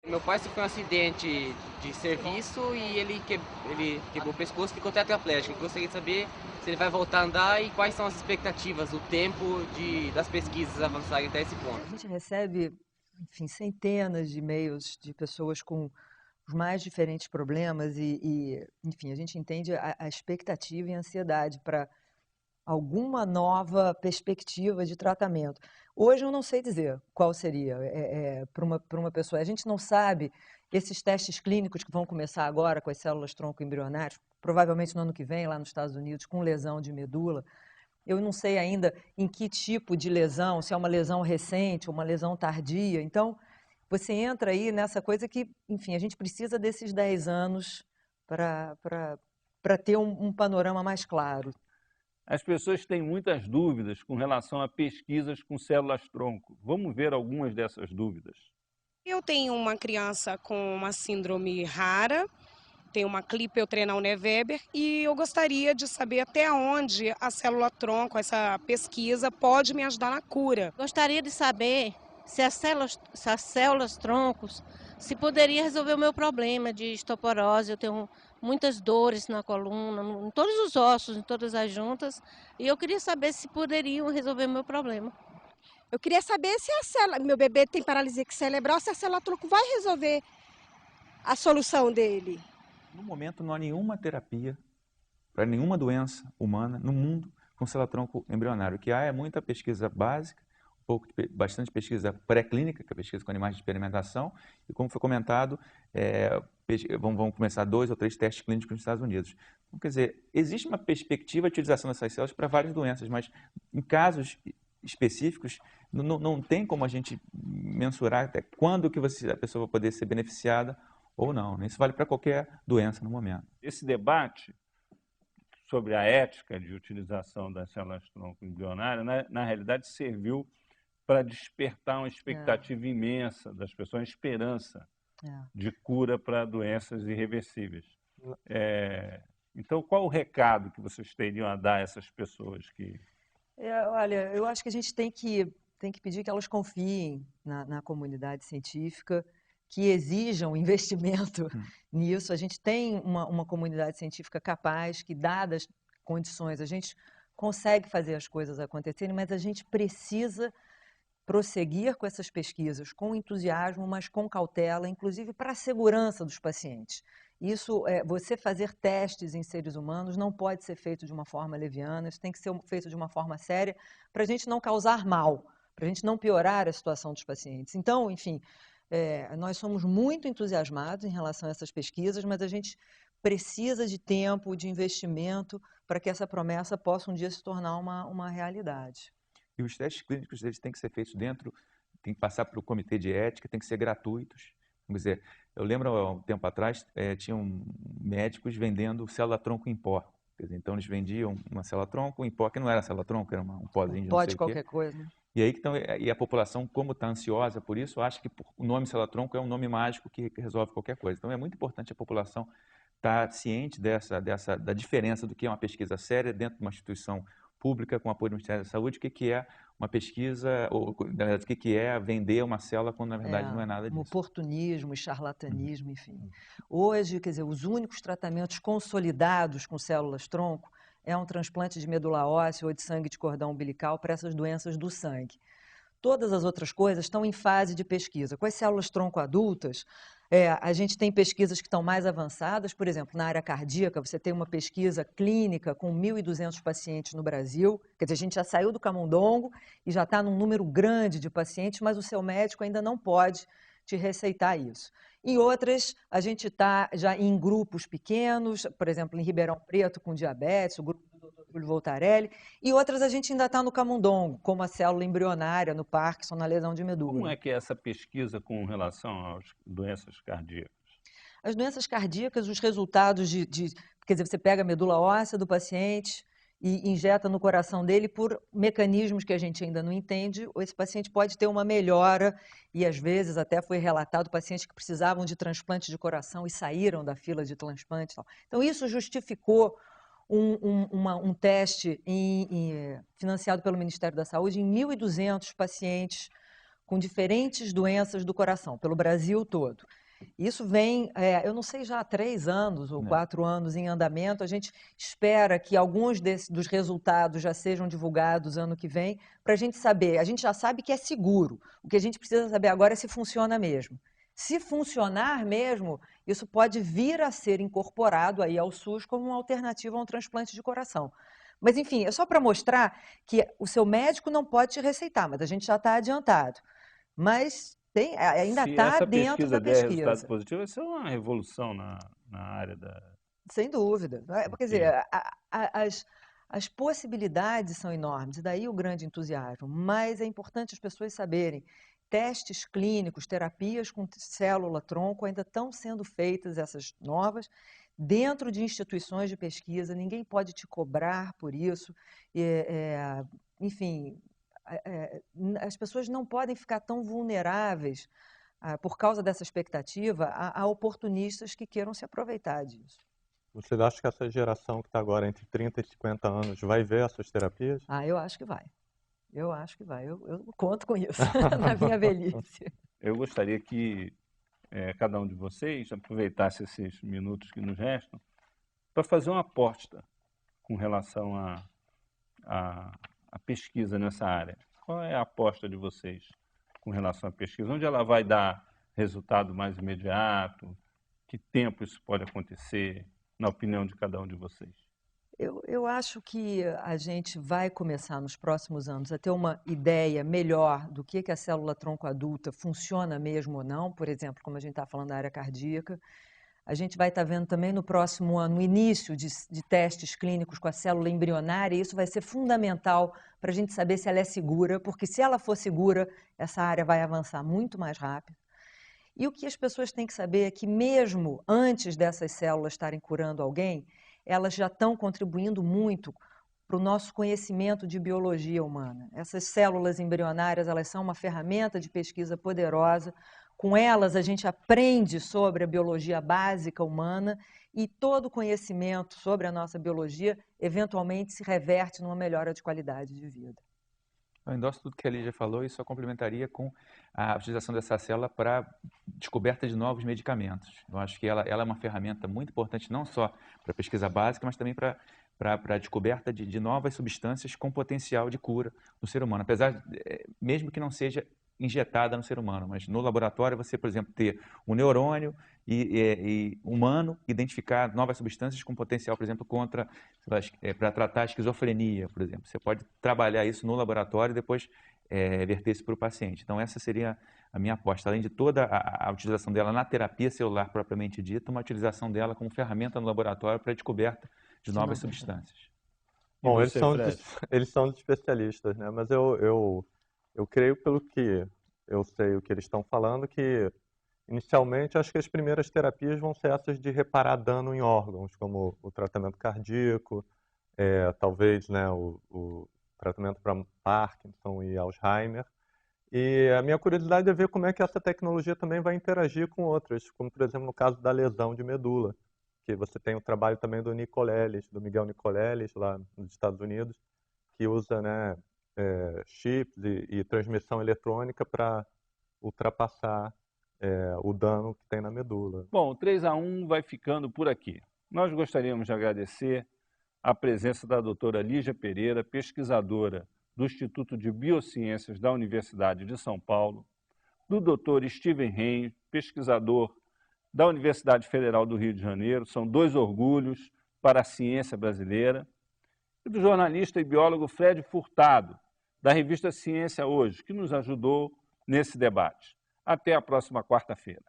Meu pai sofreu um acidente de serviço e ele quebrou o pescoço e ficou tetraplégico. Eu gostaria de saber se ele vai voltar a andar e quais são as expectativas, o tempo das pesquisas avançarem até esse ponto. A gente recebe, enfim, centenas de e-mails de pessoas com os mais diferentes problemas enfim, a gente entende a expectativa e a ansiedade para alguma nova perspectiva de tratamento. Hoje eu não sei dizer qual seria para uma pessoa. A gente não sabe esses testes clínicos que vão começar agora com as células tronco embrionárias, provavelmente no ano que vem, lá nos Estados Unidos, com lesão de medula. Eu não sei ainda em que tipo de lesão, se é uma lesão recente ou uma lesão tardia. Então, você entra aí nessa coisa que, enfim, a gente precisa desses 10 anos para ter um panorama mais claro. As pessoas têm muitas dúvidas com relação a pesquisas com células-tronco. Vamos ver algumas dessas dúvidas. Eu tenho uma criança com uma síndrome rara, tem uma Klippel-Trenaunay Weber, e eu gostaria de saber até onde a célula-tronco, essa pesquisa, pode me ajudar na cura. Gostaria de saber se as células troncos, se poderia resolver o meu problema de osteoporose. Eu tenho muitas dores na coluna, em todos os ossos, em todas as juntas, e eu queria saber se poderiam resolver o meu problema. Eu queria saber se meu bebê tem paralisia cerebral, se a célula-tronco vai resolver a solução dele. No momento, não há nenhuma terapia para nenhuma doença humana no mundo com célula-tronco embrionário. O que há é muita pesquisa básica, bastante pesquisa pré-clínica, que é a pesquisa com animais de experimentação, e como foi comentado, vão começar 2 ou 3 testes clínicos nos Estados Unidos. Então, quer dizer, existe uma perspectiva de utilização dessas células para várias doenças, mas em casos específicos, não tem como a gente mensurar até quando que a pessoa vai poder ser beneficiada ou não. Isso vale para qualquer doença no momento. Esse debate sobre a ética de utilização das células-tronco embrionárias, na realidade, serviu para despertar uma expectativa imensa das pessoas, uma esperança de cura para doenças irreversíveis. Então, qual o recado que vocês teriam a dar a essas pessoas que... Olha, eu acho que a gente tem que pedir que elas confiem na comunidade científica, que exijam investimento nisso. A gente tem uma comunidade científica capaz, que, dadas condições, a gente consegue fazer as coisas acontecerem, mas a gente precisa prosseguir com essas pesquisas com entusiasmo, mas com cautela, inclusive para a segurança dos pacientes. Isso, você fazer testes em seres humanos não pode ser feito de uma forma leviana, isso tem que ser feito de uma forma séria, para a gente não causar mal, para a gente não piorar a situação dos pacientes. Então, enfim, nós somos muito entusiasmados em relação a essas pesquisas, mas a gente precisa de tempo, de investimento, para que essa promessa possa um dia se tornar uma realidade. E os testes clínicos eles têm que ser feitos tem que passar pelo comitê de ética, tem que ser gratuitos. Vamos dizer, eu lembro há um tempo atrás, tinham médicos vendendo célula-tronco em pó. Quer dizer, então eles vendiam uma célula-tronco em pó, que não era célula-tronco, era um pozinho de não sei o quê. Pode qualquer coisa, né? E aí, então, a população, como está ansiosa por isso, acha que o nome célula-tronco é um nome mágico que resolve qualquer coisa. Então, é muito importante a população estar ciente da diferença do que é uma pesquisa séria dentro de uma instituição pública com apoio do Ministério da Saúde, o que é uma pesquisa, ou na verdade, o que é vender uma célula quando na verdade não é nada disso. Oportunismo e charlatanismo, enfim. Hoje, quer dizer, os únicos tratamentos consolidados com células-tronco é um transplante de medula óssea ou de sangue de cordão umbilical para essas doenças do sangue. Todas as outras coisas estão em fase de pesquisa. Com as células-tronco adultas, a gente tem pesquisas que estão mais avançadas, por exemplo, na área cardíaca, você tem uma pesquisa clínica com 1.200 pacientes no Brasil, quer dizer, a gente já saiu do camundongo e já está num número grande de pacientes, mas o seu médico ainda não pode te receitar isso. Em outras, a gente está já em grupos pequenos, por exemplo, em Ribeirão Preto com diabetes, o grupo do Dr. Júlio Voltarelli, e outras a gente ainda está no camundongo, como a célula embrionária no Parkinson, na lesão de medula. Como é que é essa pesquisa com relação às doenças cardíacas? As doenças cardíacas, os resultados quer dizer, você pega a medula óssea do paciente e injeta no coração dele por mecanismos que a gente ainda não entende, esse paciente pode ter uma melhora e às vezes até foi relatado pacientes que precisavam de transplante de coração e saíram da fila de transplante. Então isso justificou um teste financiado pelo Ministério da Saúde em 1.200 pacientes com diferentes doenças do coração, pelo Brasil todo. Isso vem, eu não sei, já há 3 anos ou 4 anos em andamento. A gente espera que alguns dos resultados já sejam divulgados ano que vem, para a gente saber. A gente já sabe que é seguro. O que a gente precisa saber agora é se funciona mesmo. Se funcionar mesmo, isso pode vir a ser incorporado aí ao SUS como uma alternativa a um transplante de coração. Mas, enfim, é só para mostrar que o seu médico não pode te receitar, mas a gente já está adiantado. Mas ainda está dentro da pesquisa der resultado pesquisa. positivo, vai ser uma revolução na área da... Sem dúvida. Quer dizer, as possibilidades são enormes, e daí o grande entusiasmo. Mas é importante as pessoas saberem, testes clínicos, terapias com célula-tronco ainda estão sendo feitas, essas novas, dentro de instituições de pesquisa. Ninguém pode te cobrar por isso. Enfim, as pessoas não podem ficar tão vulneráveis por causa dessa expectativa a oportunistas que queiram se aproveitar disso. Você acha que essa geração que está agora entre 30 e 50 anos vai ver essas terapias? Eu acho que vai. Eu acho que vai. Eu conto com isso na minha velhice. Eu gostaria que cada um de vocês aproveitasse esses minutos que nos restam para fazer uma aposta com relação à pesquisa nessa área. Qual é a aposta de vocês com relação à pesquisa? Onde ela vai dar resultado mais imediato? Que tempo isso pode acontecer, na opinião de cada um de vocês? Eu acho que a gente vai começar nos próximos anos a ter uma ideia melhor do que a célula-tronco adulta funciona mesmo ou não, por exemplo, como a gente está falando da área cardíaca. A gente vai estar vendo também no próximo ano o início de testes clínicos com a célula embrionária, e isso vai ser fundamental para a gente saber se ela é segura, porque se ela for segura, essa área vai avançar muito mais rápido. E o que as pessoas têm que saber é que mesmo antes dessas células estarem curando alguém, elas já estão contribuindo muito para o nosso conhecimento de biologia humana. Essas células embrionárias, elas são uma ferramenta de pesquisa poderosa. Com elas, a gente aprende sobre a biologia básica humana e todo o conhecimento sobre a nossa biologia, eventualmente, se reverte numa melhora de qualidade de vida. Eu endosso tudo que a Lígia falou e só complementaria com a utilização dessa célula para descoberta de novos medicamentos. Eu acho que ela é uma ferramenta muito importante, não só para pesquisa básica, mas também para a descoberta de novas substâncias com potencial de cura no ser humano. Apesar, mesmo que não seja injetada no ser humano, mas no laboratório você, por exemplo, ter um neurônio humano, identificar novas substâncias com potencial, por exemplo, para tratar a esquizofrenia, por exemplo. Você pode trabalhar isso no laboratório e depois verter isso para o paciente. Então, essa seria a minha aposta. Além de toda a utilização dela na terapia celular propriamente dita, uma utilização dela como ferramenta no laboratório para a descoberta de novas substâncias. Bom, eles são especialistas, né? Mas eu creio, pelo que eu sei o que eles estão falando, que inicialmente acho que as primeiras terapias vão ser essas de reparar dano em órgãos, como o tratamento cardíaco, talvez, né, o tratamento para Parkinson e Alzheimer. E a minha curiosidade é ver como é que essa tecnologia também vai interagir com outras, como por exemplo no caso da lesão de medula, que você tem o trabalho também do Miguel Nicolelis, lá nos Estados Unidos, que usa, né, chips e transmissão eletrônica para ultrapassar o dano que tem na medula. Bom, o 3-1 vai ficando por aqui. Nós gostaríamos de agradecer a presença da doutora Lígia Pereira, pesquisadora do Instituto de Biociências da Universidade de São Paulo, do Dr. Steven Rein, pesquisador da Universidade Federal do Rio de Janeiro, são 2 orgulhos para a ciência brasileira, e do jornalista e biólogo Fred Furtado, da revista Ciência Hoje, que nos ajudou nesse debate. Até a próxima quarta-feira.